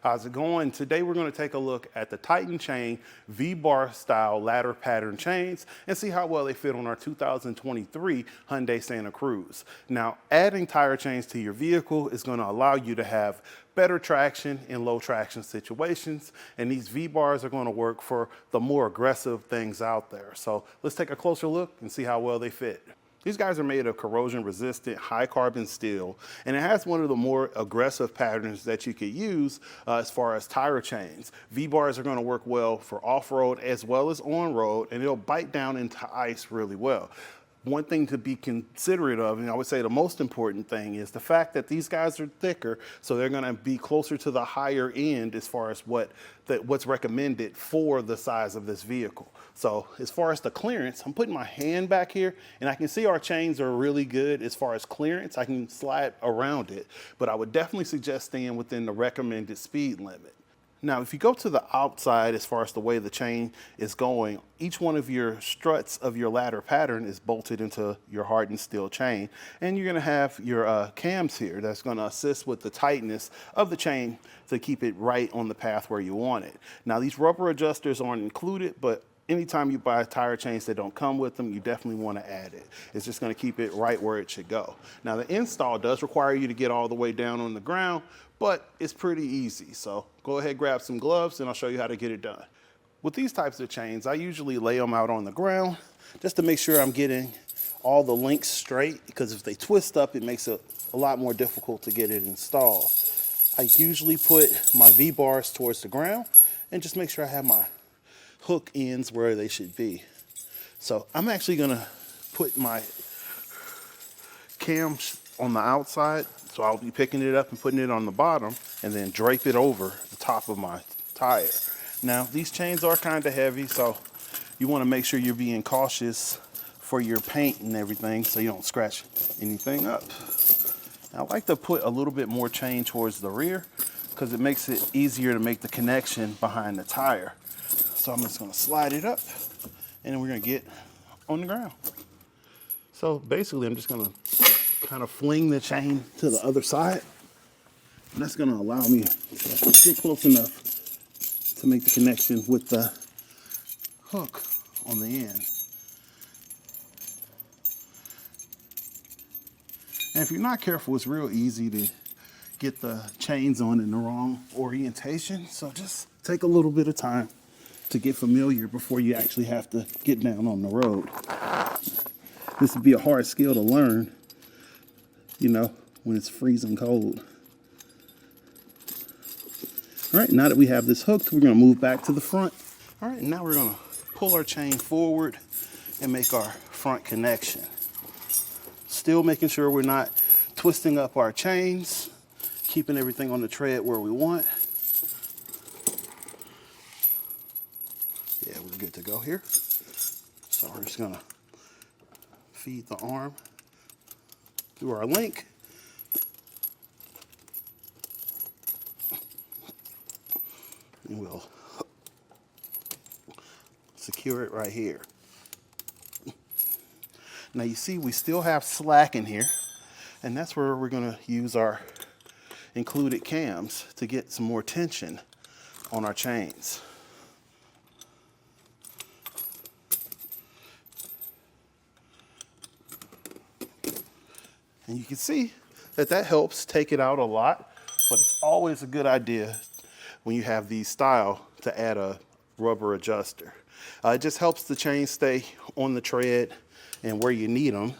How's it going? Today we're going to take a look at the Titan Chain V-bar style ladder pattern chains and see how well they fit on our 2023 Hyundai Santa Cruz. Now, adding tire chains to your vehicle is going to allow you to have better traction in low traction situations, and these V-bars are going to work for the more aggressive things out there. So let's take a closer look and see how well they fit. These guys are made of corrosion-resistant, high-carbon steel, and it has one of the more aggressive patterns that you could use as far as tire chains. V-bars are going to work well for off-road as well as on-road, and it'll bite down into ice really well. One thing to be considerate of, and I would say the most important thing, is the fact that these guys are thicker, so they're going to be closer to the higher end as far as what's recommended for the size of this vehicle. So as far as the clearance, I'm putting my hand back here, and I can see our chains are really good as far as clearance. I can slide around it, but I would definitely suggest staying within the recommended speed limit. Now, if you go to the outside, as far as the way the chain is going, each one of your struts of your ladder pattern is bolted into your hardened steel chain. And you're gonna have your cams here that's gonna assist with the tightness of the chain to keep it right on the path where you want it. Now, these rubber adjusters aren't included, but anytime you buy tire chains that don't come with them, you definitely want to add it. It's just going to keep it right where it should go. Now, the install does require you to get all the way down on the ground, but it's pretty easy. So go ahead, grab some gloves, and I'll show you how to get it done. With these types of chains, I usually lay them out on the ground just to make sure I'm getting all the links straight, because if they twist up, it makes it a lot more difficult to get it installed. I usually put my V-bars towards the ground and just make sure I have my hook ends where they should be. So I'm actually gonna put my cams on the outside, so I'll be picking it up and putting it on the bottom and then drape it over the top of my tire. Now, these chains are kind of heavy, so you want to make sure you're being cautious for your paint and everything so you don't scratch anything up. I like to put a little bit more chain towards the rear because it makes it easier to make the connection behind the tire. So I'm just going to slide it up, and then we're going to get on the ground. So basically, I'm just going to kind of fling the chain to the other side, and that's going to allow me to get close enough to make the connection with the hook on the end. And if you're not careful, it's real easy to get the chains on in the wrong orientation. So just take a little bit of time to get familiar before you actually have to get down on the road. This would be a hard skill to learn, you know, when it's freezing cold. All right, now that we have this hooked, we're gonna move back to the front. All right, now we're gonna pull our chain forward and make our front connection. Still making sure we're not twisting up our chains, keeping everything on the tread where we want. Yeah, we're good to go here. So we're just gonna feed the arm through our link. And we'll secure it right here. Now you see we still have slack in here, and that's where we're gonna use our included cams to get some more tension on our chains. And you can see that that helps take it out a lot, but it's always a good idea when you have these style to add a rubber adjuster. It just helps the chain stay on the tread and where you need them.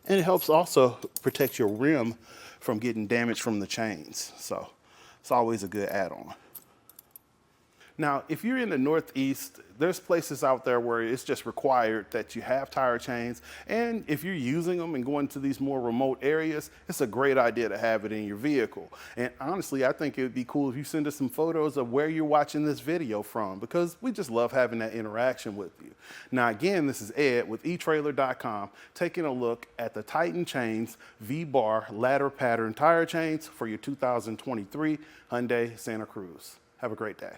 And it helps also protect your rim from getting damaged from the chains. So it's always a good add-on. Now, if you're in the Northeast, there's places out there where it's just required that you have tire chains. And if you're using them and going to these more remote areas, it's a great idea to have it in your vehicle. And honestly, I think it would be cool if you send us some photos of where you're watching this video from, because we just love having that interaction with you. Now, again, this is Ed with etrailer.com, taking a look at the Titan Chains V-bar ladder pattern tire chains for your 2023 Hyundai Santa Cruz. Have a great day.